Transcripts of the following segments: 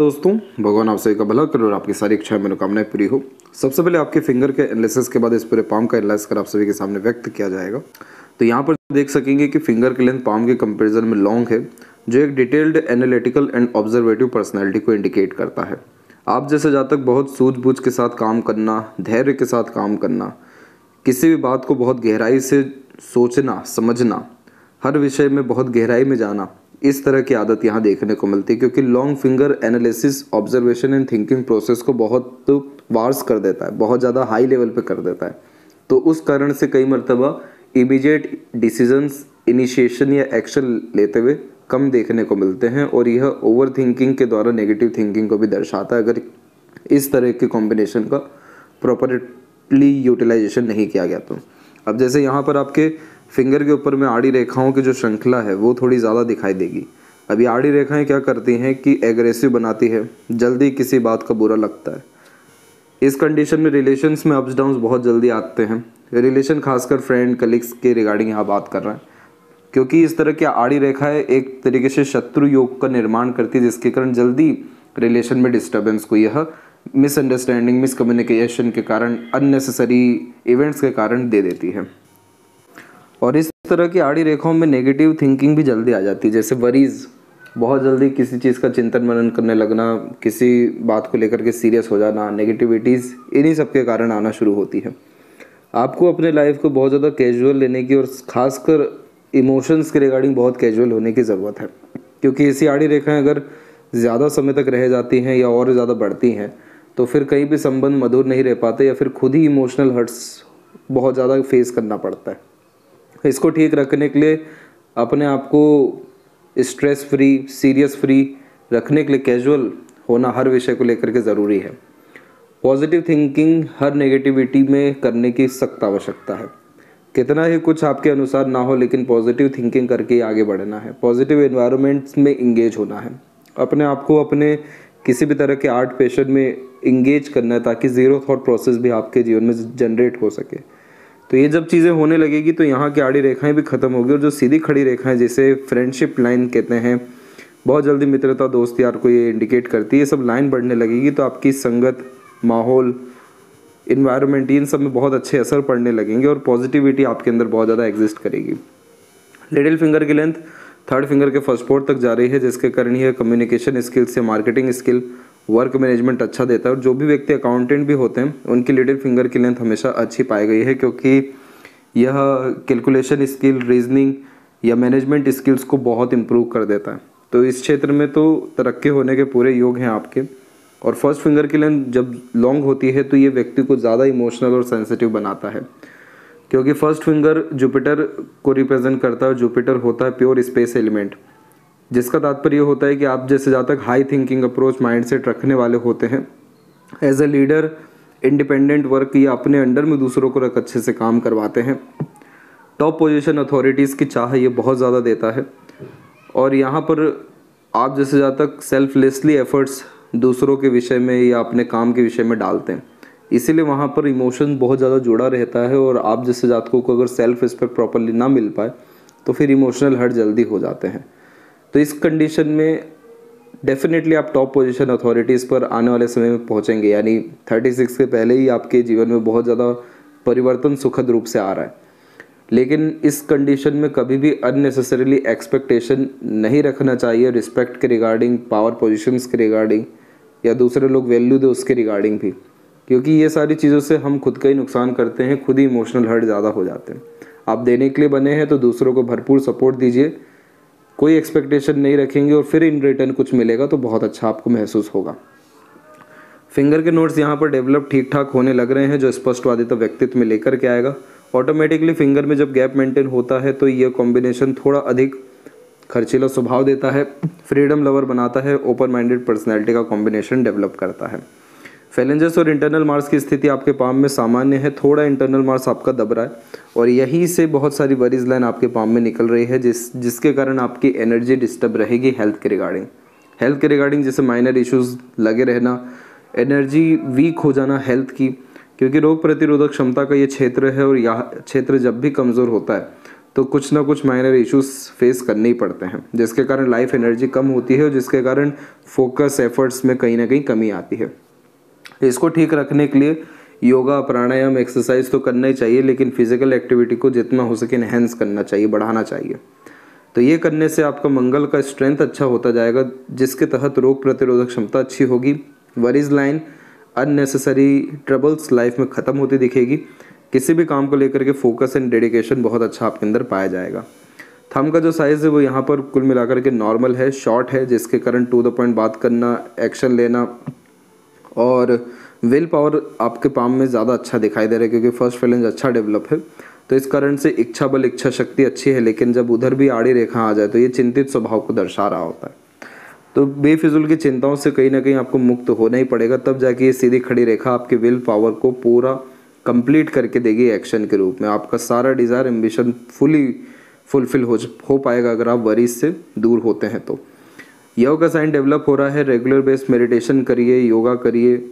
दोस्तों, भगवान आप सभी का भला करे और आपकी सारी इच्छाएं मनोकामनाएं पूरी हो। सबसे पहले आपके फिंगर के एनालिसिस के बाद इस पूरे पाम का एनालाइज कर आप सभी के सामने व्यक्त किया जाएगा। तो यहाँ पर देख सकेंगे कि फिंगर की लेंथ पाम के कंपैरिजन में लॉन्ग है, जो एक डिटेल्ड एनालिटिकल एंड ऑब्जर्वेटिव पर्सनैलिटी को इंडिकेट करता है। आप जैसे जातक बहुत सूझबूझ के साथ काम करना, धैर्य के साथ काम करना, किसी भी बात को बहुत गहराई से सोचना समझना, हर विषय में बहुत गहराई में जाना, इस तरह की आदत यहाँ देखने को मिलती है। क्योंकि long finger analysis, observation and thinking process को बहुत वार्स कर देता है, बहुत ज़्यादा हाई लेवल पे कर देता है। तो उस कारण से कई मर्तबा इमीडिएट डिसीजंस, इनिशिएशन या एक्शन लेते हुए कम देखने को मिलते हैं, और यह ओवर थिंकिंग के द्वारा नेगेटिव थिंकिंग को भी दर्शाता है, अगर इस तरह के कॉम्बिनेशन का प्रॉपरली यूटिलाइजेशन नहीं किया गया तो। अब जैसे यहाँ पर आपके फिंगर के ऊपर में आड़ी रेखाओं की जो श्रृंखला है वो थोड़ी ज़्यादा दिखाई देगी। अब ये आड़ी रेखाएं क्या करती हैं कि एग्रेसिव बनाती है, जल्दी किसी बात का बुरा लगता है। इस कंडीशन में रिलेशंस में अप्स डाउन्स बहुत जल्दी आते हैं। रिलेशन खासकर फ्रेंड कलीग्स के रिगार्डिंग यहाँ बात कर रहे हैं, क्योंकि इस तरह की आड़ी रेखाएं एक तरीके से शत्रु योग का निर्माण करती है, जिसके कारण जल्दी रिलेशन में डिस्टर्बेंस को यह मिसअंडरस्टैंडिंग, मिसकम्युनिकेशन के कारण, अननेसेसरी इवेंट्स के कारण दे देती है। और इस तरह की आड़ी रेखाओं में नेगेटिव थिंकिंग भी जल्दी आ जाती है, जैसे वरीज, बहुत जल्दी किसी चीज़ का चिंतन मनन करने लगना, किसी बात को लेकर के सीरियस हो जाना, नेगेटिविटीज़ इन्हीं सब के कारण आना शुरू होती है। आपको अपने लाइफ को बहुत ज़्यादा कैजुअल लेने की और ख़ासकर इमोशंस के रिगार्डिंग बहुत कैजुअल होने की ज़रूरत है, क्योंकि ऐसी आड़ी रेखाएं अगर ज़्यादा समय तक रह जाती हैं या और ज़्यादा बढ़ती हैं तो फिर कहीं भी संबंध मधुर नहीं रह पाते, या फिर खुद ही इमोशनल हर्ट्स बहुत ज़्यादा फेस करना पड़ता है। इसको ठीक रखने के लिए अपने आप को स्ट्रेस फ्री, सीरियस फ्री रखने के लिए कैजुअल होना हर विषय को लेकर के ज़रूरी है। पॉजिटिव थिंकिंग हर नेगेटिविटी में करने की सख्त आवश्यकता है। कितना ही कुछ आपके अनुसार ना हो, लेकिन पॉजिटिव थिंकिंग करके आगे बढ़ना है। पॉजिटिव एनवायरनमेंट्स में इंगेज होना है, अपने आप को अपने किसी भी तरह के आर्ट पैशन में इंगेज करना है, ताकि ज़ीरो थॉट प्रोसेस भी आपके जीवन में जनरेट हो सके। तो ये जब चीज़ें होने लगेगी तो यहाँ की आड़ी रेखाएं भी खत्म होगी, और जो सीधी खड़ी रेखाएं, जैसे फ्रेंडशिप लाइन कहते हैं, बहुत जल्दी मित्रता, दोस्त यार को ये इंडिकेट करती है, ये सब लाइन बढ़ने लगेगी तो आपकी संगत, माहौल, इन्वायरमेंट, इन सब में बहुत अच्छे असर पड़ने लगेंगे और पॉजिटिविटी आपके अंदर बहुत ज़्यादा एग्जिस्ट करेगी। लिटिल फिंगर की लेंथ थर्ड फिंगर के फर्स्ट पोर्ट तक जा रही है, जिसके कारण यह कम्युनिकेशन स्किल्स या मार्केटिंग स्किल, वर्क मैनेजमेंट अच्छा देता है। और जो भी व्यक्ति अकाउंटेंट भी होते हैं उनकी लिटिल फिंगर की लेंथ हमेशा अच्छी पाई गई है, क्योंकि यह कैलकुलेशन स्किल, रीजनिंग या मैनेजमेंट स्किल्स को बहुत इम्प्रूव कर देता है। तो इस क्षेत्र में तो तरक्की होने के पूरे योग हैं आपके। और फर्स्ट फिंगर की लेंथ जब लॉन्ग होती है तो ये व्यक्ति को ज़्यादा इमोशनल और सेंसिटिव बनाता है, क्योंकि फर्स्ट फिंगर जुपिटर को रिप्रेजेंट करता है। जुपिटर होता है प्योर स्पेस एलिमेंट, जिसका तात्पर्य होता है कि आप जैसे ज़्यादा हाई थिंकिंग अप्रोच, माइंडसेट रखने वाले होते हैं। As a leader, independent work या अपने अंडर में दूसरों को रख अच्छे से काम करवाते हैं। टॉप पोजीशन, अथॉरिटीज़ की चाह ये बहुत ज़्यादा देता है। और यहाँ पर आप जैसे ज़्यादा सेल्फलेसली एफर्ट्स दूसरों के विषय में या अपने काम के विषय में डालते हैं, इसीलिए वहाँ पर इमोशन बहुत ज़्यादा जुड़ा रहता है। और आप जैसे जातकों को अगर सेल्फ रिस्पेक्ट प्रॉपरली ना मिल पाए तो फिर इमोशनल हर्ट जल्दी हो जाते हैं। तो इस कंडीशन में डेफिनेटली आप टॉप पोजीशन, अथॉरिटीज़ पर आने वाले समय में पहुंचेंगे, यानी 36 के पहले ही आपके जीवन में बहुत ज़्यादा परिवर्तन सुखद रूप से आ रहा है। लेकिन इस कंडीशन में कभी भी अननेसेसरीली एक्सपेक्टेशन नहीं रखना चाहिए, रिस्पेक्ट के रिगार्डिंग, पावर पोजीशंस के रिगार्डिंग, या दूसरे लोग वैल्यू दे उसके रिगार्डिंग भी, क्योंकि ये सारी चीज़ों से हम खुद का ही नुकसान करते हैं, खुद ही इमोशनल हर्ट ज़्यादा हो जाते हैं। आप देने के लिए बने हैं तो दूसरों को भरपूर सपोर्ट दीजिए, कोई एक्सपेक्टेशन नहीं रखेंगे और फिर इन रिटर्न कुछ मिलेगा तो बहुत अच्छा आपको महसूस होगा। फिंगर के नोट्स यहाँ पर डेवलप ठीक ठाक होने लग रहे हैं, जो स्पष्टवादिता व्यक्तित्व में लेकर के आएगा। ऑटोमेटिकली फिंगर में जब गैप मेंटेन होता है तो यह कॉम्बिनेशन थोड़ा अधिक खर्चीला स्वभाव देता है, फ्रीडम लवर बनाता है, ओपन माइंडेड पर्सनैलिटी का कॉम्बिनेशन डेवलप करता है। फैलेंजर्स और इंटरनल मार्स की स्थिति आपके पाम में सामान्य है, थोड़ा इंटरनल मार्स आपका दब रहा है, और यहीं से बहुत सारी वरीज लाइन आपके पाम में निकल रही है, जिसके कारण आपकी एनर्जी डिस्टर्ब रहेगी हेल्थ के रिगार्डिंग जैसे माइनर इश्यूज लगे रहना, एनर्जी वीक हो जाना हेल्थ की, क्योंकि रोग प्रतिरोधक क्षमता का ये क्षेत्र है, और यह क्षेत्र जब भी कमज़ोर होता है तो कुछ ना कुछ माइनर इश्यूज फेस करने ही पड़ते हैं, जिसके कारण लाइफ एनर्जी कम होती है और जिसके कारण फोकस एफर्ट्स में कहीं ना कहीं कमी आती है। इसको ठीक रखने के लिए योगा, प्राणायाम, एक्सरसाइज तो करना ही चाहिए, लेकिन फिजिकल एक्टिविटी को जितना हो सके इनहेंस करना चाहिए, बढ़ाना चाहिए। तो ये करने से आपका मंगल का स्ट्रेंथ अच्छा होता जाएगा, जिसके तहत रोग प्रतिरोधक क्षमता अच्छी होगी। Worries line, unnecessary troubles life में ख़त्म होती दिखेगी। किसी भी काम को लेकर के फोकस एंड डेडिकेशन बहुत अच्छा आपके अंदर पाया जाएगा। थंब का जो साइज़ है वो यहाँ पर कुल मिलाकर के नॉर्मल है, शॉर्ट है, जिसके कारण टू द पॉइंट बात करना, एक्शन लेना और विल पावर आपके पाम में ज़्यादा अच्छा दिखाई दे रहा है, क्योंकि फर्स्ट फैलेंज अच्छा डेवलप है। तो इस कारण से इच्छा बल, इच्छा शक्ति अच्छी है, लेकिन जब उधर भी आड़ी रेखा आ जाए तो ये चिंतित स्वभाव को दर्शा रहा होता है। तो बेफिजुल की चिंताओं से कहीं ना कहीं आपको मुक्त होना ही पड़ेगा, तब जाके ये सीधी खड़ी रेखा आपके विल पावर को पूरा कंप्लीट करके देगी एक्शन के रूप में। आपका सारा डिज़ायर, एम्बिशन फुलफिल हो पाएगा अगर आप वरीज से दूर होते हैं तो। योग का साइन डेवलप हो रहा है। रेगुलर बेस्ड मेडिटेशन करिए, योगा करिए,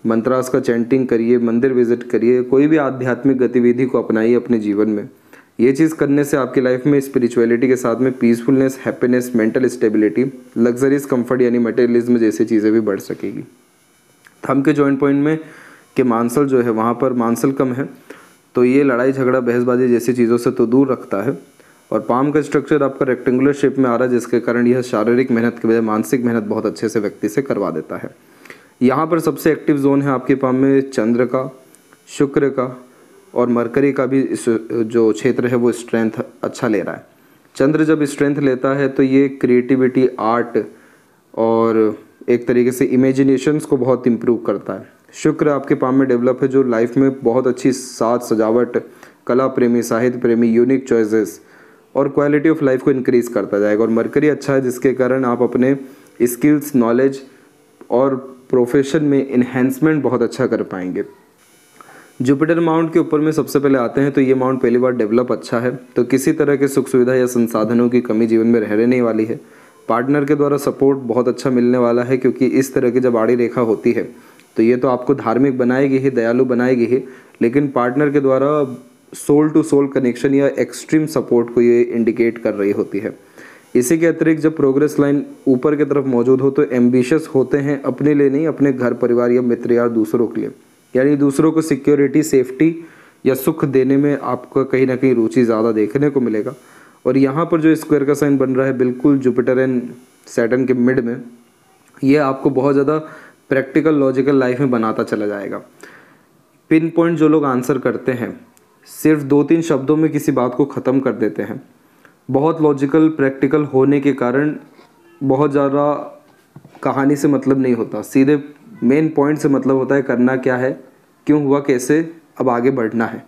मंत्रास का चैंटिंग करिए, मंदिर विजिट करिए, कोई भी आध्यात्मिक गतिविधि को अपनाइए अपने जीवन में। ये चीज़ करने से आपकी लाइफ में स्पिरिचुअलिटी के साथ में peacefulness, happiness, mental stability, luxuries comfort यानी मटेरियलिज्म जैसी चीज़ें भी बढ़ सकेगी। थंब के जॉइंट पॉइंट में कि मांसल जो है वहाँ पर मांसल कम है, तो ये लड़ाई झगड़ा, बहसबाजी जैसी चीज़ों से तो दूर रखता है। और पाम का स्ट्रक्चर आपका रेक्टेंगुलर शेप में आ रहा है, जिसके कारण यह शारीरिक मेहनत के बजाय मानसिक मेहनत बहुत अच्छे से व्यक्ति से करवा देता है। यहाँ पर सबसे एक्टिव जोन है आपके पाम में चंद्र का, शुक्र का और मरकरी का भी जो क्षेत्र है वो स्ट्रेंथ अच्छा ले रहा है। चंद्र जब स्ट्रेंथ लेता है तो ये क्रिएटिविटी, आर्ट और एक तरीके से इमेजिनेशंस को बहुत इम्प्रूव करता है। शुक्र आपके पाम में डेवलप है, जो लाइफ में बहुत अच्छी साज सजावट, कला प्रेमी, साहित्य प्रेमी, यूनिक चॉइसेस और क्वालिटी ऑफ लाइफ को इंक्रीज करता जाएगा। और मरकरी अच्छा है, जिसके कारण आप अपने स्किल्स, नॉलेज और प्रोफेशन में इन्हेंसमेंट बहुत अच्छा कर पाएंगे। जुपिटर माउंट के ऊपर में सबसे पहले आते हैं, तो ये माउंट पहली बार डेवलप अच्छा है, तो किसी तरह के सुख सुविधा या संसाधनों की कमी जीवन में रहने नहीं वाली है। पार्टनर के द्वारा सपोर्ट बहुत अच्छा मिलने वाला है, क्योंकि इस तरह की जब आड़ी रेखा होती है तो ये तो आपको धार्मिक बनाएगी ही, दयालु बनाएगी ही, लेकिन पार्टनर के द्वारा सोल टू सोल कनेक्शन या एक्सट्रीम सपोर्ट को ये इंडिकेट कर रही होती है। इसी के अतिरिक्त जब प्रोग्रेस लाइन ऊपर की तरफ मौजूद हो तो एम्बिशियस होते हैं, अपने लिए नहीं, अपने घर परिवार या मित्र या दूसरों के लिए, यानी दूसरों को सिक्योरिटी, सेफ्टी या सुख देने में आपका कहीं ना कहीं रुचि ज़्यादा देखने को मिलेगा। और यहाँ पर जो स्क्वायर का साइन बन रहा है बिल्कुल जुपिटर एंड सैटर्न के मिड में, ये आपको बहुत ज़्यादा प्रैक्टिकल, लॉजिकल लाइफ में बनाता चला जाएगा। पिन पॉइंट जो लोग आंसर करते हैं सिर्फ 2-3 शब्दों में किसी बात को ख़त्म कर देते हैं। बहुत लॉजिकल, प्रैक्टिकल होने के कारण बहुत ज़्यादा कहानी से मतलब नहीं होता, सीधे मेन पॉइंट से मतलब होता है, करना क्या है, क्यों हुआ, कैसे अब आगे बढ़ना है।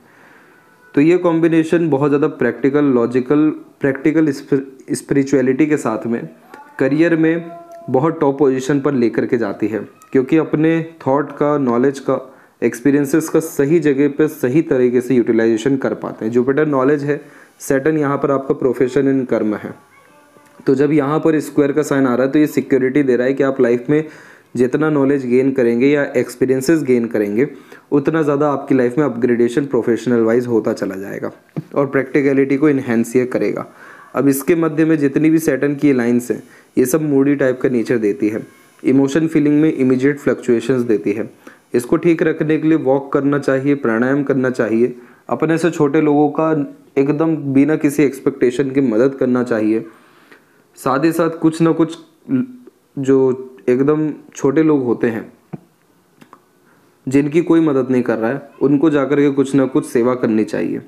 तो ये कॉम्बिनेशन बहुत ज़्यादा प्रैक्टिकल, लॉजिकल, प्रैक्टिकल स्पिरिचुअलिटी के साथ में करियर में बहुत टॉप पोजीशन पर लेकर के जाती है, क्योंकि अपने थॉट का, नॉलेज का, एक्सपीरियंसेस का सही जगह पे सही तरीके से यूटिलाइजेशन कर पाते हैं। जुपिटर नॉलेज है, सैटर्न यहाँ पर आपका प्रोफेशन एंड कर्म है। तो जब यहाँ पर स्क्वायर का साइन आ रहा है तो ये सिक्योरिटी दे रहा है कि आप लाइफ में जितना नॉलेज गेन करेंगे या एक्सपीरियंसेस गेन करेंगे, उतना ज़्यादा आपकी लाइफ में अपग्रेडेशन प्रोफेशनल वाइज होता चला जाएगा और प्रैक्टिकलिटी को इन्हेंस ये करेगा। अब इसके मध्य में जितनी भी सैटर्न की लाइन्स हैं, ये सब मूडी टाइप का नेचर देती है, इमोशन फीलिंग में इमीडिएट फ्लक्चुएशंस देती है। इसको ठीक रखने के लिए वॉक करना चाहिए, प्राणायाम करना चाहिए, अपने से छोटे लोगों का एकदम बिना किसी एक्सपेक्टेशन की मदद करना चाहिए। साथ ही साथ कुछ ना कुछ जो एकदम छोटे लोग होते हैं जिनकी कोई मदद नहीं कर रहा है, उनको जाकर के कुछ ना कुछ सेवा करनी चाहिए।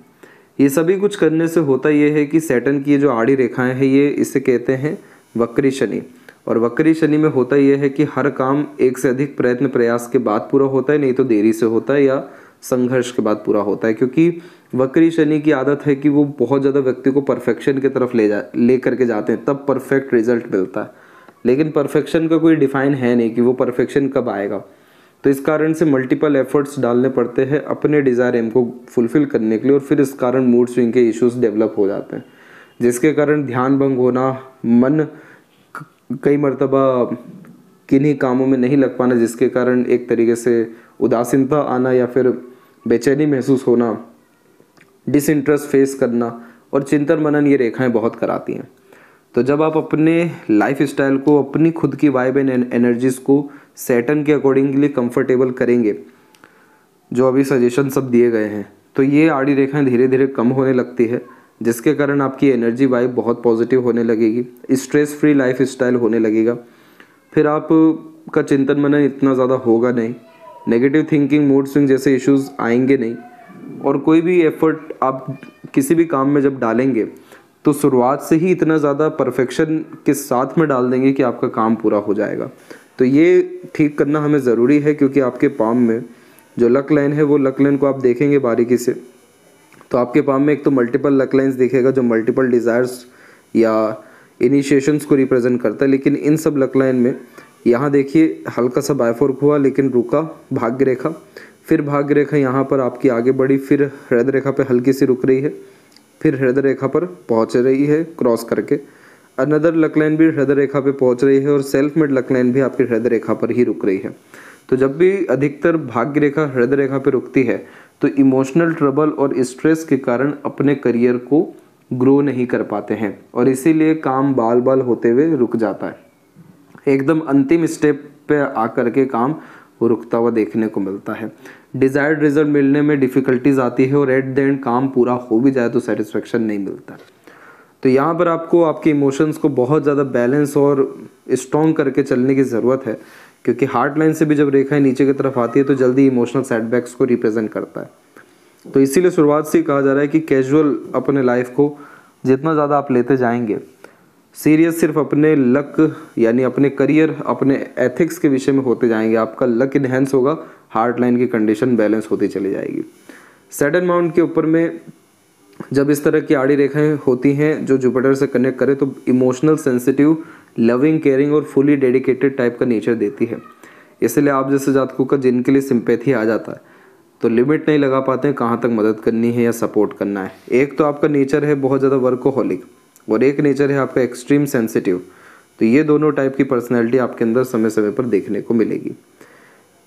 ये सभी कुछ करने से होता ये है कि सैटर्न की जो आड़ी रेखाएं हैं, ये इसे कहते हैं वक्री शनि। और वक्री शनि में होता यह है कि हर काम एक से अधिक प्रयत्न प्रयास के बाद पूरा होता है, नहीं तो देरी से होता है या संघर्ष के बाद पूरा होता है। क्योंकि वक्री शनि की आदत है कि वो बहुत ज़्यादा व्यक्ति को परफेक्शन की तरफ ले करके जाते हैं, तब परफेक्ट रिजल्ट मिलता है। लेकिन परफेक्शन का कोई डिफाइन है नहीं कि वो परफेक्शन कब आएगा। तो इस कारण से मल्टीपल एफर्ट्स डालने पड़ते हैं अपने डिज़ायर एम को फुलफिल करने के लिए, और फिर इस कारण मूड स्विंग के इश्यूज डेवलप हो जाते हैं, जिसके कारण ध्यान भंग होना, मन कई मर्तबा किन्हीं कामों में नहीं लग पाना, जिसके कारण एक तरीके से उदासीनता आना या फिर बेचैनी महसूस होना, डिसइंटरेस्ट फेस करना और चिंतन मनन ये रेखाएं बहुत कराती हैं। तो जब आप अपने लाइफ स्टाइल को, अपनी खुद की वाइब एंड एनर्जीज को सैटर्न के अकॉर्डिंगली कंफर्टेबल करेंगे, जो अभी सजेशन सब दिए गए हैं, तो ये आड़ी रेखाएं धीरे धीरे कम होने लगती है, जिसके कारण आपकी एनर्जी वाइब बहुत पॉजिटिव होने लगेगी, स्ट्रेस फ्री लाइफ स्टाइल होने लगेगा। फिर आपका चिंतन मनन इतना ज़्यादा होगा नहीं, नेगेटिव थिंकिंग, मूड स्विंग जैसे इश्यूज आएंगे नहीं, और कोई भी एफर्ट आप किसी भी काम में जब डालेंगे तो शुरुआत से ही इतना ज़्यादा परफेक्शन के साथ में डाल देंगे कि आपका काम पूरा हो जाएगा। तो ये ठीक करना हमें ज़रूरी है, क्योंकि आपके पाम में जो लक लाइन है, वो लक लाइन को आप देखेंगे बारीकी से, तो आपके पाम में एक तो मल्टीपल लक लाइन्स दिखेगा जो मल्टीपल डिज़ायर्स या इनिशिएशंस को रिप्रेजेंट करता है। लेकिन इन सब लक लाइन में यहाँ देखिए हल्का सा बायफोर्क हुआ, लेकिन रुका भाग्य रेखा, फिर भाग्य रेखा यहाँ पर आपकी आगे बढ़ी, फिर हृदय रेखा पे हल्की सी रुक रही है, फिर हृदय रेखा पर पहुँच रही है क्रॉस करके, अनदर लक लाइन भी हृदय रेखा पे पहुँच रही है, और सेल्फ मेड लक लाइन भी आपकी हृदय रेखा पर ही रुक रही है। तो जब भी अधिकतर भाग्य रेखा हृदय रेखा पे रुकती है तो इमोशनल ट्रबल और स्ट्रेस के कारण अपने करियर को ग्रो नहीं कर पाते हैं, और इसीलिए काम बाल बाल होते हुए रुक जाता है। एकदम अंतिम स्टेप पे आकर के काम वो रुकता हुआ देखने को मिलता है। डिजायर्ड रिजल्ट मिलने में डिफ़िकल्टीज आती है, और एट द एंड काम पूरा हो भी जाए तो सेटिस्फेक्शन नहीं मिलता। तो यहाँ पर आपको आपके इमोशंस को बहुत ज़्यादा बैलेंस और स्ट्रॉन्ग करके चलने की ज़रूरत है, क्योंकि हार्ट लाइन से भी जब रेखाएं नीचे की तरफ आती है तो जल्दी इमोशनल सेटबैक्स को रिप्रेजेंट करता है। तो इसीलिए शुरुआत से ही कहा जा रहा है कि कैजुअल अपने लाइफ को जितना ज़्यादा आप लेते जाएंगे, सीरियस सिर्फ अपने लक यानी अपने करियर, अपने एथिक्स के विषय में होते जाएंगे, आपका लक इनहेंस होगा, हार्ट लाइन की कंडीशन बैलेंस होती चली जाएगी। सैटर्न माउंट के ऊपर में जब इस तरह की आड़ी रेखाएं होती हैं जो जुपिटर से कनेक्ट करे, तो इमोशनल, सेंसिटिव, लविंग, केयरिंग और फुली डेडिकेटेड टाइप का नेचर देती है। इसलिए आप जैसे जातकों का जिनके लिए सिंपैथी आ जाता है तो लिमिट नहीं लगा पाते हैं कहाँ तक मदद करनी है या सपोर्ट करना है। एक तो आपका नेचर है बहुत ज़्यादा वर्कोहॉलिक, और एक नेचर है आपका एक्सट्रीम सेंसिटिव। तो ये दोनों टाइप की पर्सनैलिटी आपके अंदर समय समय पर देखने को मिलेगी।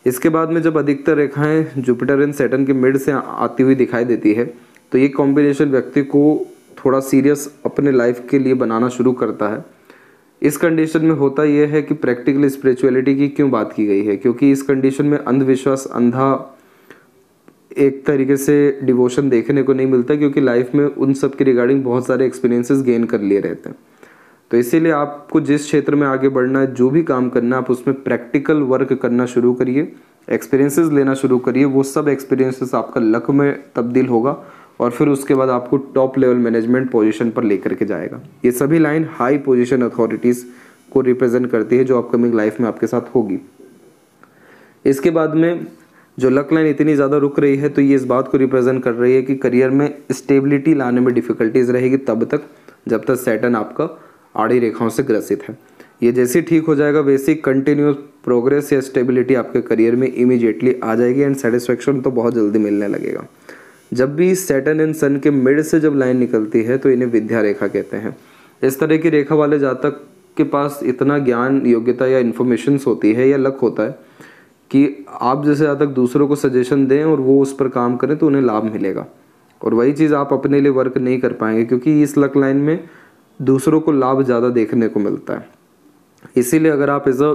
इसके बाद में जब अधिकतर रेखाएं जुपिटर एंड सैटर्न के मिड से आती हुई दिखाई देती है, तो ये कॉम्बिनेशन व्यक्ति को थोड़ा सीरियस अपने लाइफ के लिए बनाना शुरू करता है। इस कंडीशन में होता यह है कि प्रैक्टिकल स्पिरिचुअलिटी की क्यों बात की गई है, क्योंकि इस कंडीशन में अंधविश्वास, अंधा एक तरीके से डिवोशन देखने को नहीं मिलता, क्योंकि लाइफ में उन सब के रिगार्डिंग बहुत सारे एक्सपीरियंसेस गेन कर लिए रहते हैं। तो इसीलिए आपको जिस क्षेत्र में आगे बढ़ना है, जो भी काम करना है, आप उसमें प्रैक्टिकल वर्क करना शुरू करिए, एक्सपीरियंसेस लेना शुरू करिए। वो सब एक्सपीरियंसेस आपका लक में तब्दील होगा, और फिर उसके बाद आपको टॉप लेवल मैनेजमेंट पोजीशन पर लेकर के जाएगा। ये सभी लाइन हाई पोजीशन अथॉरिटीज़ को रिप्रेजेंट करती है जो अपकमिंग लाइफ में आपके साथ होगी। इसके बाद में जो लक लाइन इतनी ज़्यादा रुक रही है, तो ये इस बात को रिप्रेजेंट कर रही है कि करियर में स्टेबिलिटी लाने में डिफ़िकल्टीज रहेगी तब तक जब तक सैटर्न आपका आड़ी रेखाओं से ग्रसित है। ये जैसे ठीक हो जाएगा वैसे ही कंटिन्यूस प्रोग्रेस या स्टेबिलिटी आपके करियर में इमीडिएटली आ जाएगी, एंड सेटिस्फेक्शन तो बहुत जल्दी मिलने लगेगा। जब भी सैटर्न एंड सन के मिड से जब लाइन निकलती है तो इन्हें विद्या रेखा कहते हैं। इस तरह की रेखा वाले जातक के पास इतना ज्ञान, योग्यता या इन्फॉर्मेशंस होती है या लक होता है कि आप जैसे जातक दूसरों को सजेशन दें और वो उस पर काम करें तो उन्हें लाभ मिलेगा, और वही चीज़ आप अपने लिए वर्क नहीं कर पाएंगे, क्योंकि इस लक लाइन में दूसरों को लाभ ज़्यादा देखने को मिलता है। इसीलिए अगर आप as a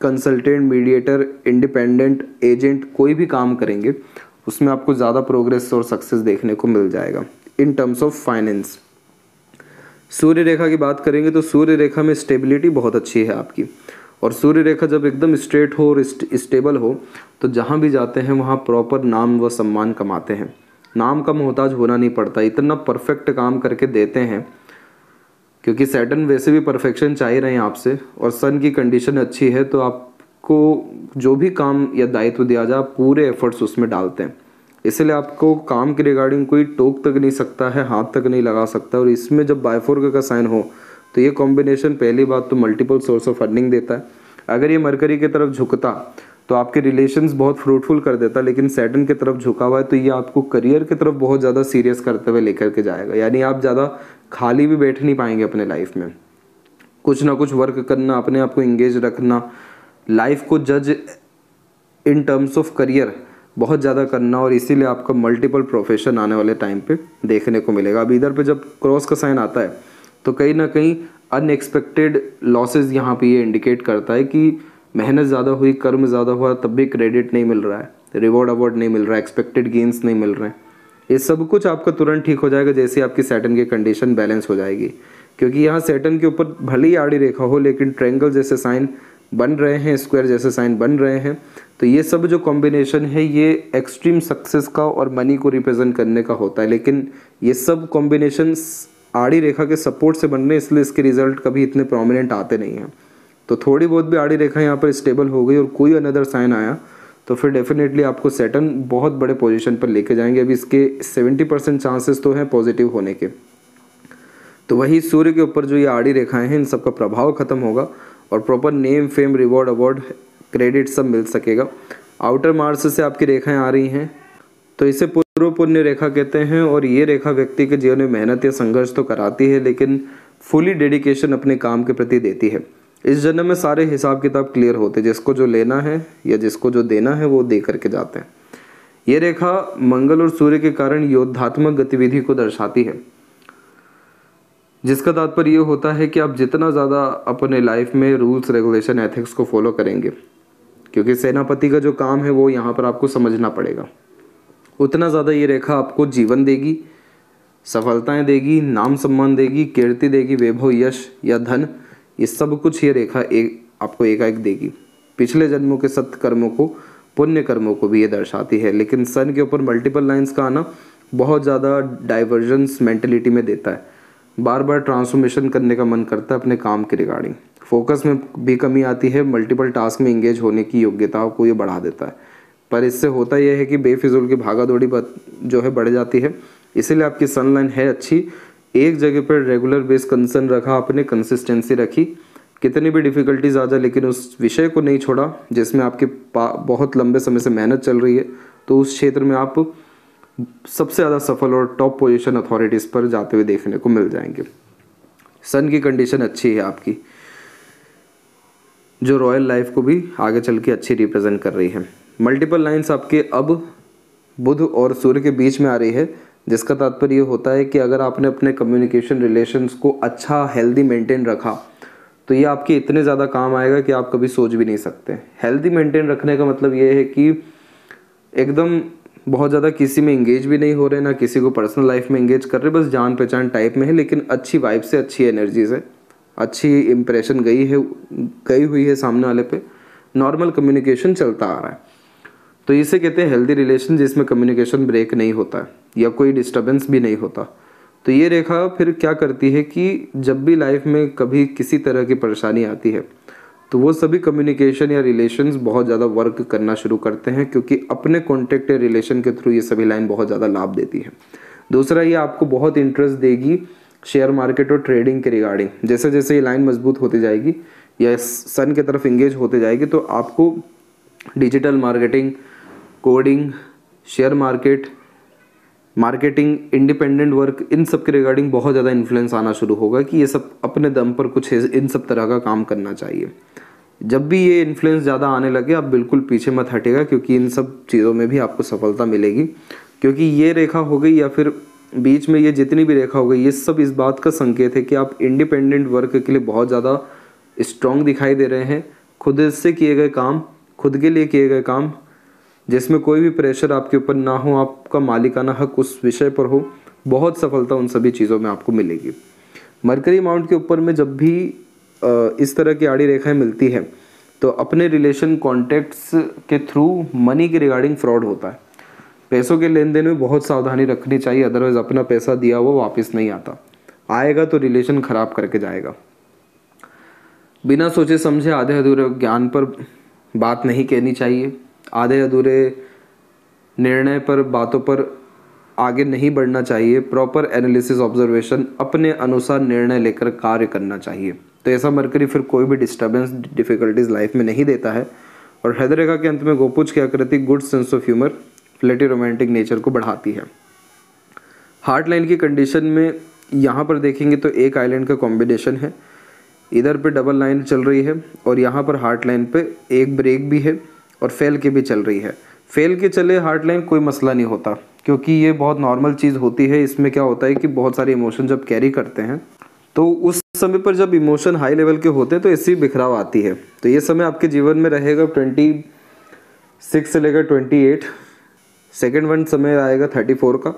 consultant, mediator, independent agent कोई भी काम करेंगे उसमें आपको ज़्यादा प्रोग्रेस और सक्सेस देखने को मिल जाएगा। इन टर्म्स ऑफ फाइनेंस सूर्य रेखा की बात करेंगे तो सूर्य रेखा में स्टेबिलिटी बहुत अच्छी है आपकी, और सूर्य रेखा जब एकदम स्ट्रेट हो और स्टेबल हो तो जहाँ भी जाते हैं वहाँ प्रॉपर नाम व सम्मान कमाते हैं। नाम का मोहताज होना नहीं पड़ता, इतना परफेक्ट काम करके देते हैं, क्योंकि सैटर्न वैसे भी परफेक्शन चाह रहे हैं आपसे, और सन की कंडीशन अच्छी है, तो आपको जो भी काम या दायित्व दिया जाए पूरे एफर्ट्स उसमें डालते हैं। इसलिए आपको काम के रिगार्डिंग कोई टोक तक नहीं सकता है, हाथ तक नहीं लगा सकता। और इसमें जब बायफोर्क का साइन हो तो ये कॉम्बिनेशन पहली बात तो मल्टीपल सोर्स ऑफ अर्निंग देता है। अगर ये मरकरी की तरफ झुकता तो आपके रिलेशंस बहुत फ्रूटफुल कर देता, लेकिन सैटर्न की तरफ झुका हुआ है तो ये आपको करियर की तरफ बहुत ज़्यादा सीरियस करते हुए लेकर के जाएगा। यानी आप ज़्यादा खाली भी बैठ नहीं पाएंगे अपने लाइफ में, कुछ ना कुछ वर्क करना, अपने आप को इंगेज रखना, लाइफ को जज इन टर्म्स ऑफ करियर बहुत ज़्यादा करना, और इसीलिए आपका मल्टीपल प्रोफेशन आने वाले टाइम पे देखने को मिलेगा। अब इधर पे जब क्रॉस का साइन आता है तो कहीं ना कहीं अनएक्सपेक्टेड लॉसेस यहाँ पे ये इंडिकेट करता है कि मेहनत ज़्यादा हुई, कर्म ज़्यादा हुआ, तब भी क्रेडिट नहीं मिल रहा है, रिवॉर्ड अवार्ड नहीं मिल रहा है, एक्सपेक्टेड गेन्स नहीं मिल रहे हैं। ये सब कुछ आपका तुरंत ठीक हो जाएगा जैसे आपकी सैटर्न की कंडीशन बैलेंस हो जाएगी, क्योंकि यहाँ सैटर्न के ऊपर भले ही आड़ी रेखा हो लेकिन ट्रायंगल जैसे साइन बन रहे हैं, स्क्वायर जैसे साइन बन रहे हैं। तो ये सब जो कॉम्बिनेशन है ये एक्सट्रीम सक्सेस का और मनी को रिप्रेजेंट करने का होता है, लेकिन ये सब कॉम्बिनेशन आड़ी रेखा के सपोर्ट से बन रहे हैं, इसलिए इसके रिजल्ट कभी इतने प्रोमिनेंट आते नहीं हैं। तो थोड़ी बहुत भी आड़ी रेखा यहाँ पर स्टेबल हो गई और कोई अनदर साइन आया तो फिर डेफिनेटली आपको सैटर्न बहुत बड़े पोजीशन पर लेके जाएंगे। अभी इसके 70% चांसेस तो हैं पॉजिटिव होने के। तो वही सूर्य के ऊपर जो ये आड़ी रेखाएं हैं इन सब का प्रभाव खत्म होगा और proper name, fame, reward, award, credit सब मिल सकेगा। आउटर मार्स से आपकी रेखाएं आ रही हैं तो इसे पूर्व पुण्य रेखा कहते हैं, और ये रेखा व्यक्ति के जीवन में मेहनत या संघर्ष तो कराती है लेकिन फुली डेडिकेशन अपने काम के प्रति देती है। इस जन्म में सारे हिसाब किताब क्लियर होते, जिसको जो लेना है या जिसको जो देना है वो दे करके जाते हैं। ये रेखा मंगल और सूर्य के कारण योद्धात्मक गतिविधि को दर्शाती है, जिसका तात्पर्य ये होता है कि आप जितना ज़्यादा अपने लाइफ में रूल्स, रेगुलेशन, एथिक्स को फॉलो करेंगे, क्योंकि सेनापति का जो काम है वो यहाँ पर आपको समझना पड़ेगा, उतना ज़्यादा ये रेखा आपको जीवन देगी, सफलताएं देगी, नाम सम्मान देगी, कीर्ति देगी, वैभव, यश या धन, ये सब कुछ ये रेखा आपको एकाएक देगी। पिछले जन्मों के सत्कर्मों को, पुण्य कर्मों को भी ये दर्शाती है। लेकिन सन के ऊपर मल्टीपल लाइंस का आना बहुत ज़्यादा डाइवर्जेंस मेंटलिटी में देता है, बार बार ट्रांसफॉर्मेशन करने का मन करता है अपने काम के रिगार्डिंग, फोकस में भी कमी आती है, मल्टीपल टास्क में इंगेज होने की योग्यता को ये बढ़ा देता है। पर इससे होता यह है कि बेफिजूल की भागा दौड़ी जो है बढ़ जाती है। इसीलिए आपकी सन लाइन है अच्छी, एक जगह पर रेगुलर बेस कंसर्न रखा आपने, कंसिस्टेंसी रखी, कितनी भी डिफिकल्टीज आ जाए लेकिन उस विषय को नहीं छोड़ा जिसमें आपके बहुत लंबे समय से मेहनत चल रही है, तो उस क्षेत्र में आप सबसे ज़्यादा सफल और टॉप पोजीशन अथॉरिटीज़ पर जाते हुए देखने को मिल जाएंगे। सन की कंडीशन अच्छी है आपकी, जो रॉयल लाइफ को भी आगे चल के अच्छी रिप्रेजेंट कर रही है। मल्टीपल लाइंस आपके अब बुध और सूर्य के बीच में आ रही है, जिसका तात्पर्य ये होता है कि अगर आपने अपने कम्युनिकेशन रिलेशंस को अच्छा, हेल्दी मेंटेन रखा तो ये आपके इतने ज़्यादा काम आएगा कि आप कभी सोच भी नहीं सकते। हेल्दी मेंटेन रखने का मतलब ये है कि एकदम बहुत ज़्यादा किसी में इंगेज भी नहीं हो रहे, ना किसी को पर्सनल लाइफ में इंगेज कर रहे, बस जान पहचान टाइप में है, लेकिन अच्छी वाइब से, अच्छी एनर्जी से, अच्छी इंप्रेशन गई हुई है सामने वाले पे, नॉर्मल कम्युनिकेशन चलता आ रहा है। तो इसे कहते हैं हेल्दी रिलेशन, जिसमें कम्युनिकेशन ब्रेक नहीं होता है या कोई डिस्टर्बेंस भी नहीं होता। तो ये रेखा फिर क्या करती है कि जब भी लाइफ में कभी किसी तरह की परेशानी आती है तो वो सभी कम्युनिकेशन या रिलेशंस बहुत ज़्यादा वर्क करना शुरू करते हैं, क्योंकि अपने कॉन्टेक्ट या रिलेशन के थ्रू ये सभी लाइन बहुत ज़्यादा लाभ देती है। दूसरा, ये आपको बहुत इंटरेस्ट देगी शेयर मार्केट और ट्रेडिंग के रिगार्डिंग। जैसे जैसे ये लाइन मजबूत होती जाएगी या सन की तरफ इंगेज होते जाएगी तो आपको digital marketing, coding, share market, marketing, independent work, इन सब के रिगार्डिंग बहुत ज़्यादा इन्फ्लुएंस आना शुरू होगा कि ये सब अपने दम पर कुछ इन सब तरह का काम करना चाहिए। जब भी ये इन्फ्लुएंस ज़्यादा आने लगे आप बिल्कुल पीछे मत हटेगा, क्योंकि इन सब चीज़ों में भी आपको सफलता मिलेगी। क्योंकि ये रेखा हो गई या फिर बीच में ये जितनी भी रेखा हो गई, ये सब इस बात का संकेत है कि आप इंडिपेंडेंट वर्क के लिए बहुत ज़्यादा स्ट्रॉन्ग दिखाई दे रहे हैं। खुद से किए गए काम, खुद के लिए किए गए काम, जिसमें कोई भी प्रेशर आपके ऊपर ना हो, आपका मालिकाना हक उस विषय पर हो, बहुत सफलता उन सभी चीज़ों में आपको मिलेगी। मरकरी माउंट के ऊपर में जब भी इस तरह की आड़ी रेखाएं मिलती है तो अपने रिलेशन कॉन्टेक्ट्स के थ्रू मनी के रिगार्डिंग फ्रॉड होता है। पैसों के लेन देन में बहुत सावधानी रखनी चाहिए, अदरवाइज अपना पैसा दिया हुआ वापस नहीं आता, आएगा तो रिलेशन खराब करके जाएगा। बिना सोचे समझे आधे अधूरे ज्ञान पर बात नहीं कहनी चाहिए, आधे अधूरे निर्णय पर, बातों पर आगे नहीं बढ़ना चाहिए। प्रॉपर एनालिसिस, ऑब्जर्वेशन, अपने अनुसार निर्णय लेकर कार्य करना चाहिए। तो ऐसा मरकरी फिर कोई भी डिस्टर्बेंस, डिफिकल्टीज लाइफ में नहीं देता है। और हृदय रेखा के अंत में गोपुज क्या करती, good sense of humour, flirty, romantic nature को बढ़ाती है। हार्ट लाइन की कंडीशन में यहाँ पर देखेंगे तो एक आइलैंड का कॉम्बिनेशन है, इधर पे डबल लाइन चल रही है और यहाँ पर हार्ट लाइन पे एक ब्रेक भी है और फेल के भी चल रही है। फेल के चले हार्ट लाइन कोई मसला नहीं होता, क्योंकि ये बहुत नॉर्मल चीज़ होती है। इसमें क्या होता है कि बहुत सारे इमोशन जब कैरी करते हैं तो उस समय पर जब इमोशन हाई लेवल के होते हैं तो ऐसी बिखराव आती है। तो ये समय आपके जीवन में रहेगा 26 से लेकर 28। सेकेंड वन समय आएगा 34 का,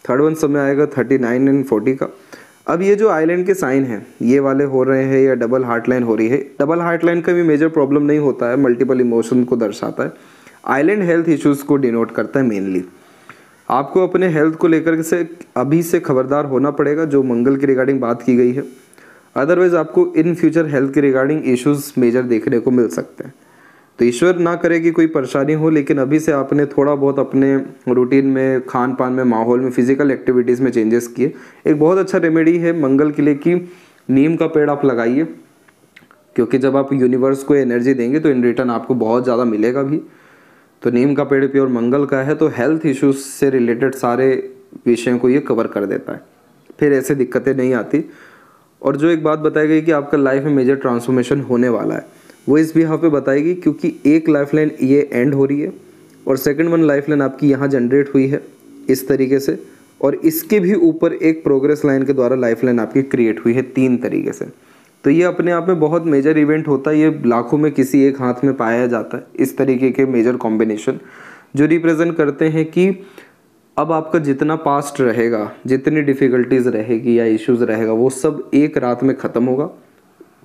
थर्ड वन समय आएगा 39 एंड 40 का। अब ये जो आइलैंड के साइन हैं ये वाले हो रहे हैं या डबल हार्ट लाइन हो रही है, डबल हार्ट लाइन का भी मेजर प्रॉब्लम नहीं होता है, मल्टीपल इमोशन को दर्शाता है। आइलैंड हेल्थ इश्यूज़ को डिनोट करता है मेनली। आपको अपने हेल्थ को लेकर से अभी से खबरदार होना पड़ेगा, जो मंगल की रिगार्डिंग बात की गई है। अदरवाइज आपको इन फ्यूचर हेल्थ के रिगार्डिंग इश्यूज मेजर देखने को मिल सकते हैं। तो ईश्वर ना करे कि कोई परेशानी हो, लेकिन अभी से आपने थोड़ा बहुत अपने रूटीन में, खान पान में, माहौल में, फिजिकल एक्टिविटीज़ में चेंजेस किए। एक बहुत अच्छा रेमेडी है मंगल के लिए कि नीम का पेड़ आप लगाइए, क्योंकि जब आप यूनिवर्स को एनर्जी देंगे तो इन रिटर्न आपको बहुत ज़्यादा मिलेगा भी। तो नीम का पेड़ प्योर मंगल का है, तो हेल्थ इश्यूज से रिलेटेड सारे विषयों को ये कवर कर देता है, फिर ऐसे दिक्कतें नहीं आती। और जो एक बात बताई गई कि आपका लाइफ में मेजर ट्रांसफॉर्मेशन होने वाला है, वो इस भी यहाँ पे बताएगी, क्योंकि एक लाइफ लाइन ये एंड हो रही है और सेकंड वन लाइफ लाइन आपकी यहाँ जनरेट हुई है इस तरीके से, और इसके भी ऊपर एक प्रोग्रेस लाइन के द्वारा लाइफ लाइन आपकी क्रिएट हुई है 3 तरीके से। तो ये अपने आप में बहुत मेजर इवेंट होता है, ये लाखों में किसी एक हाथ में पाया जाता है। इस तरीके के मेजर कॉम्बिनेशन जो रिप्रेजेंट करते हैं कि अब आपका जितना पास्ट रहेगा, जितनी डिफ़िकल्टीज रहेगी या इश्यूज रहेगा, वो सब एक रात में ख़त्म होगा,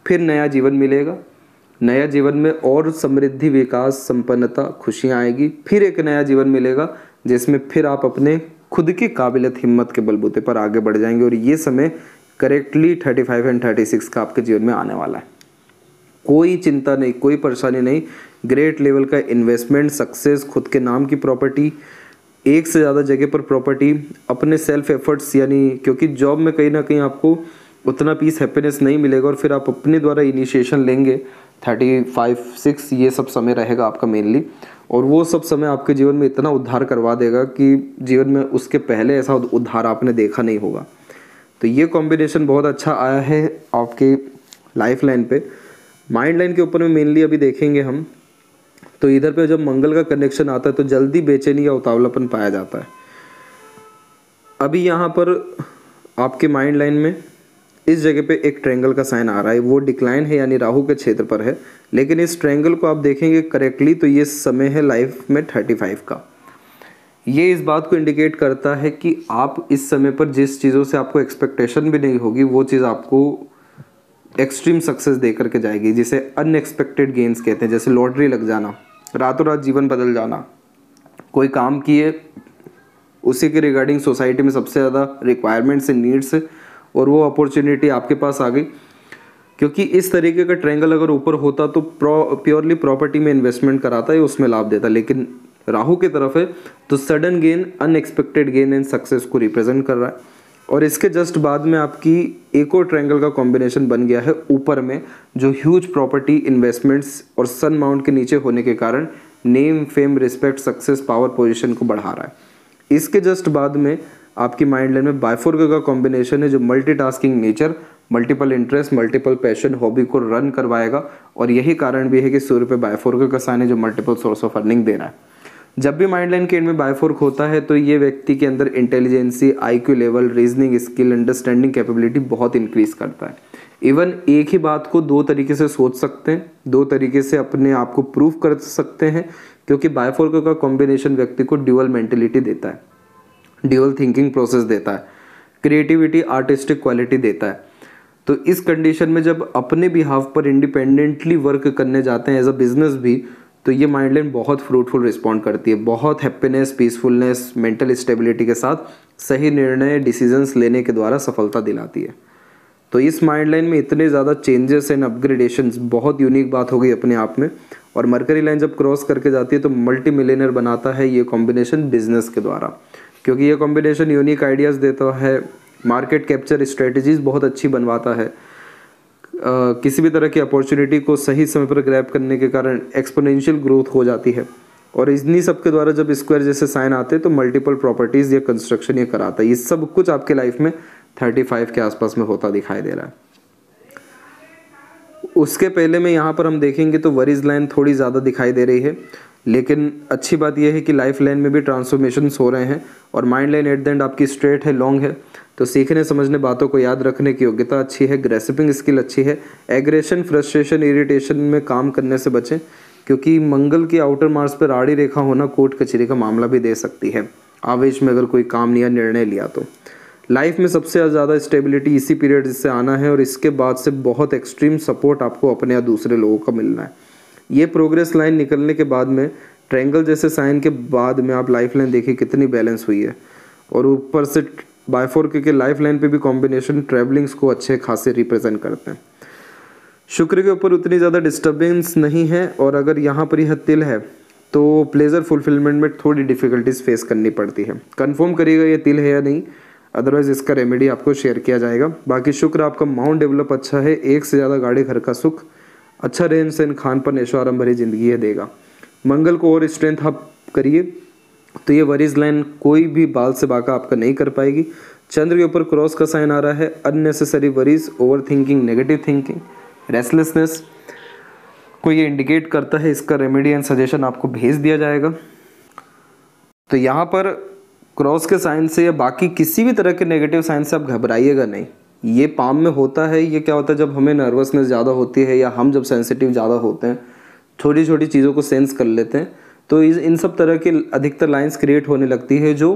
फिर नया जीवन मिलेगा। नया जीवन में और समृद्धि, विकास, संपन्नता, खुशियाँ आएगी। फिर एक नया जीवन मिलेगा जिसमें फिर आप अपने खुद की काबिलियत, हिम्मत के बलबूते पर आगे बढ़ जाएंगे। और ये समय करेक्टली 35 एंड 36 का आपके जीवन में आने वाला है। कोई चिंता नहीं, कोई परेशानी नहीं। ग्रेट लेवल का इन्वेस्टमेंट, सक्सेस, खुद के नाम की प्रॉपर्टी, एक से ज़्यादा जगह पर प्रॉपर्टी, अपने सेल्फ एफर्ट्स, यानी क्योंकि जॉब में कहीं ना कहीं आपको उतना पीस, हैप्पीनेस नहीं मिलेगा, और फिर आप अपने द्वारा इनिशिएशन लेंगे। 35, 6 ये सब समय रहेगा आपका मेनली, और वो सब समय आपके जीवन में इतना उद्धार करवा देगा कि जीवन में उसके पहले ऐसा उद्धार आपने देखा नहीं होगा। तो ये कॉम्बिनेशन बहुत अच्छा आया है आपके लाइफ लाइन पे। माइंड लाइन के ऊपर में मेनली अभी देखेंगे हम, तो इधर पे जब मंगल का कनेक्शन आता है तो जल्दी बेचैनी या उतावलापन पाया जाता है। अभी यहाँ पर आपके माइंड लाइन में इस जगह पे एक ट्रायंगल का साइन आ रहा है, वो डिक्लाइन है यानी राहु के क्षेत्र पर है, लेकिन इस ट्रायंगल को आप देखेंगे करेक्टली तो ये समय है लाइफ में 35 का। ये इस बात को इंडिकेट करता है कि आप इस समय पर जिस चीज़ों से आपको एक्सपेक्टेशन भी नहीं होगी, वो चीज़ आपको एक्सट्रीम सक्सेस दे करके जाएगी, जिसे अनएक्सपेक्टेड गेन्स कहते हैं। जैसे लॉटरी लग जाना, रातों रात जीवन बदल जाना, कोई काम किए उसी के रिगार्डिंग सोसाइटी में सबसे ज़्यादा रिक्वायरमेंट्स एंड नीड्स है और वो अपॉर्चुनिटी आपके पास आ गई। क्योंकि इस तरीके का ट्रायंगल अगर ऊपर होता तो प्योरली प्रॉपर्टी में इन्वेस्टमेंट कराता है, उसमें लाभ देता, लेकिन राहु की तरफ है तो sudden gain, unexpected gain and success को रिप्रेजेंट कर रहा है। और इसके जस्ट बाद में आपकी एक और ट्रायंगल का कॉम्बिनेशन बन गया है ऊपर में, जो ह्यूज प्रॉपर्टी, इन्वेस्टमेंट्स और सन माउंट के नीचे होने के कारण name, fame, respect, success, power, position को बढ़ा रहा है। इसके जस्ट बाद में आपकी माइंड लाइन में बाइफोर्क का कॉम्बिनेशन है, जो multitasking nature, multiple interest, multiple passion, hobby को रन करवाएगा। और यही कारण भी है कि सूर्य पे बाइफोर्क का साइन है, जो मल्टीपल सोर्स ऑफ अर्निंग दे रहा है। जब भी माइंड लाइन के एंड में बाइफोर्क होता है तो ये व्यक्ति के अंदर intelligence, IQ level, reasoning skill, understanding capability बहुत इंक्रीज करता है। इवन एक ही बात को 2 तरीके से सोच सकते हैं, 2 तरीके से अपने आप को प्रूव कर सकते हैं, क्योंकि बाइफोर्क का कॉम्बिनेशन व्यक्ति को ड्यूअल मेंटेलिटी देता है, ड्यूअल थिंकिंग प्रोसेस देता है, क्रिएटिविटी, आर्टिस्टिक क्वालिटी देता है। तो इस कंडीशन में जब अपने बिहाफ पर इंडिपेंडेंटली वर्क करने जाते हैं एज अ बिजनेस भी, तो ये माइंड लाइन बहुत फ्रूटफुल रिस्पॉन्ड करती है, बहुत हैप्पीनेस, पीसफुलनेस, मेंटल स्टेबिलिटी के साथ सही निर्णय, डिसीजंस लेने के द्वारा सफलता दिलाती है। तो इस माइंड लाइन में इतने ज़्यादा चेंजेस एंड अपग्रेडेशंस बहुत यूनिक बात हो गई अपने आप में। और मरकरी लाइन जब क्रॉस करके जाती है तो मल्टी मिलियनर बनाता है ये कॉम्बिनेशन बिजनेस के द्वारा, क्योंकि ये कॉम्बिनेशन यूनिक आइडियाज़ देता है, मार्केट कैप्चर स्ट्रेटजीज बहुत अच्छी बनवाता है, किसी भी तरह की अपॉर्चुनिटी को सही समय पर ग्रैब करने के कारण एक्सपोनेंशियल ग्रोथ हो जाती है। और इन्हीं सब के द्वारा जब स्क्वायर जैसे साइन आते हैं तो मल्टीपल प्रॉपर्टीज़ या कंस्ट्रक्शन ये कराता है। ये सब कुछ आपके लाइफ में 35 के आसपास में होता दिखाई दे रहा है। उसके पहले में यहाँ पर हम देखेंगे तो वरीज लाइन थोड़ी ज़्यादा दिखाई दे रही है। लेकिन अच्छी बात यह है कि लाइफ लाइन में भी ट्रांसफॉर्मेशंस हो रहे हैं और mind line at the end आपकी स्ट्रेट है, लॉन्ग है। तो सीखने समझने, बातों को याद रखने की योग्यता अच्छी है, ग्रेस्पिंग स्किल अच्छी है। एग्रेशन, फ्रस्ट्रेशन, इरिटेशन में काम करने से बचें, क्योंकि मंगल की आउटर मार्स पर आड़ी रेखा होना कोर्ट कचहरी का मामला भी दे सकती है, आवेश में अगर कोई काम या निर्णय लिया तो। लाइफ में सबसे ज़्यादा स्टेबिलिटी इसी पीरियड से आना है और इसके बाद से बहुत एक्सट्रीम सपोर्ट आपको अपने या दूसरे लोगों का मिलना है। ये प्रोग्रेस लाइन निकलने के बाद में ट्रायंगल जैसे साइन के बाद में आप लाइफ लाइन देखिए कितनी बैलेंस हुई है, और ऊपर से बायफोर के लाइफ लाइन पे भी कॉम्बिनेशन ट्रैवलिंग्स को अच्छे खासे रिप्रेजेंट करते हैं। शुक्र के ऊपर उतनी ज़्यादा डिस्टर्बेंस नहीं है, और अगर यहाँ पर यह तिल है तो प्लेजर फुलफिलमेंट में थोड़ी डिफिकल्टीज फेस करनी पड़ती है। कंफर्म करिएगा ये तिल है या नहीं, अदरवाइज इसका रेमेडी आपको शेयर किया जाएगा। बाकी शुक्र आपका माउंट डेवलप अच्छा है, एक से ज़्यादा गाड़ी, घर का सुख, अच्छा रहन सहन, खान पान, ऐशो आराम भरी जिंदगी है देगा। मंगल को और स्ट्रेंथ आप करिए तो ये वरीज लाइन कोई भी बाल से बाका आपका नहीं कर पाएगी। चंद्र के ऊपर क्रॉस का साइन आ रहा है, unnecessary worries, over thinking, negative thinking, restlessness को ये इंडिकेट करता है। इसका रेमेडी एंड सजेशन आपको भेज दिया जाएगा। तो यहाँ पर क्रॉस के साइन से या बाकी किसी भी तरह के नेगेटिव साइन से आप घबराइएगा नहीं। ये पाम में होता है, ये क्या होता है जब हमें नर्वसनेस ज़्यादा होती है या हम जब सेंसिटिव ज़्यादा होते हैं, छोटी छोटी चीज़ों को सेंस कर लेते हैं, तो इन सब तरह के अधिकतर लाइंस क्रिएट होने लगती है जो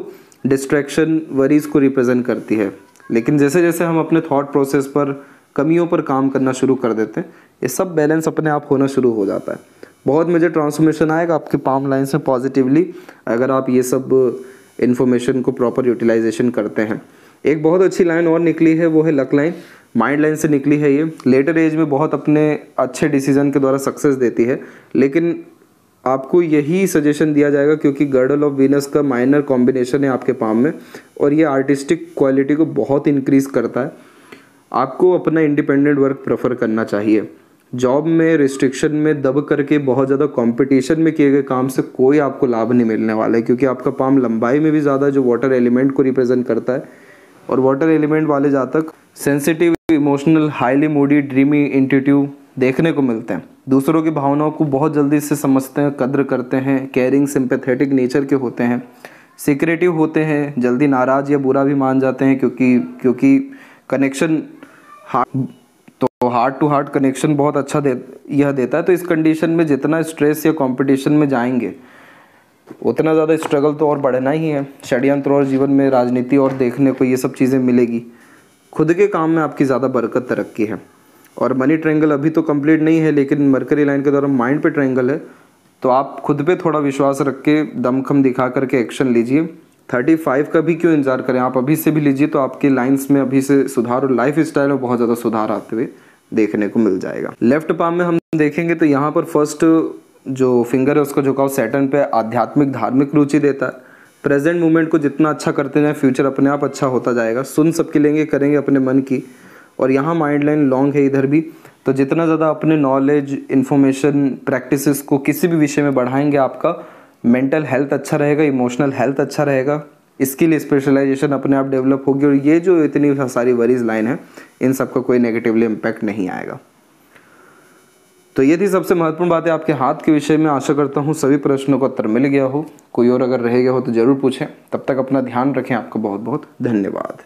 डिस्ट्रैक्शन, वरीज को रिप्रेजेंट करती है। लेकिन जैसे जैसे हम अपने थॉट प्रोसेस पर, कमियों पर काम करना शुरू कर देते हैं, ये सब बैलेंस अपने आप होना शुरू हो जाता है। बहुत मेजर ट्रांसफॉर्मेशन आएगा आपके पाम लाइन से पॉजिटिवली, अगर आप ये सब इन्फॉर्मेशन को प्रॉपर यूटिलाइजेशन करते हैं। एक बहुत अच्छी लाइन और निकली है, वो है लक लाइन, माइंड लाइन से निकली है। ये लेटर एज में बहुत अपने अच्छे डिसीजन के द्वारा सक्सेस देती है, लेकिन आपको यही सजेशन दिया जाएगा क्योंकि गर्डल ऑफ वीनस का माइनर कॉम्बिनेशन है आपके पाम में, और ये आर्टिस्टिक क्वालिटी को बहुत इंक्रीज करता है। आपको अपना इंडिपेंडेंट वर्क प्रेफर करना चाहिए। जॉब में रिस्ट्रिक्शन में दब करके बहुत ज़्यादा कंपटीशन में किए गए काम से कोई आपको लाभ नहीं मिलने वाला है, क्योंकि आपका पाम लंबाई में भी ज़्यादा जो वाटर एलिमेंट को रिप्रेजेंट करता है, और वाटर एलिमेंट वाले जातक sensitive, emotional, highly Moody, dreamy, intuitive देखने को मिलते हैं। दूसरों की भावनाओं को बहुत जल्दी से समझते हैं, कद्र करते हैं, केयरिंग, सिंपैथेटिक नेचर के होते हैं, सीक्रेटिव होते हैं, जल्दी नाराज़ या बुरा भी मान जाते हैं, क्योंकि connection heart to heart connection बहुत अच्छा यह देता है। तो इस कंडीशन में जितना स्ट्रेस या कंपटीशन में जाएंगे उतना ज़्यादा स्ट्रगल तो और बढ़ना ही है। षड्यंत्र और जीवन में राजनीति और देखने को ये सब चीज़ें मिलेगी। खुद के काम में आपकी ज़्यादा बरकत, तरक्की है। और मनी ट्रायंगल अभी तो कंप्लीट नहीं है, लेकिन मरकरी लाइन के द्वारा माइंड पे ट्रायंगल है, तो आप खुद पे थोड़ा विश्वास रख के दमखम दिखा करके एक्शन लीजिए। 35 का भी क्यों इंतजार करें, आप अभी से भी लीजिए, तो आपके लाइन्स में अभी से सुधार और लाइफ स्टाइल में बहुत ज़्यादा सुधार आते हुए देखने को मिल जाएगा। लेफ्ट पाम में हम देखेंगे तो यहाँ पर फर्स्ट जो फिंगर है उसका झुकाव सैटर्न पे आध्यात्मिक, धार्मिक रुचि देता है। प्रेजेंट मोमेंट को जितना अच्छा करते जाए, फ्यूचर अपने आप अच्छा होता जाएगा। सुन सबके लेंगे, करेंगे अपने मन की। और यहाँ माइंड लाइन लॉन्ग है इधर भी, तो जितना ज़्यादा अपने नॉलेज, इन्फॉर्मेशन, प्रैक्टिसेस को किसी भी विषय में बढ़ाएंगे, आपका मेंटल हेल्थ अच्छा रहेगा, इमोशनल हेल्थ अच्छा रहेगा, स्किल स्पेशलाइजेशन अपने आप डेवलप होगी, और ये जो इतनी सारी वरीज लाइन है इन सबका कोई नेगेटिवली इम्पैक्ट नहीं आएगा। तो ये थी सबसे महत्वपूर्ण बातें आपके हाथ के विषय में। आशा करता हूँ सभी प्रश्नों का उत्तर मिल गया हो। कोई और अगर रह गया हो तो ज़रूर पूछें। तब तक अपना ध्यान रखें। आपका बहुत बहुत धन्यवाद।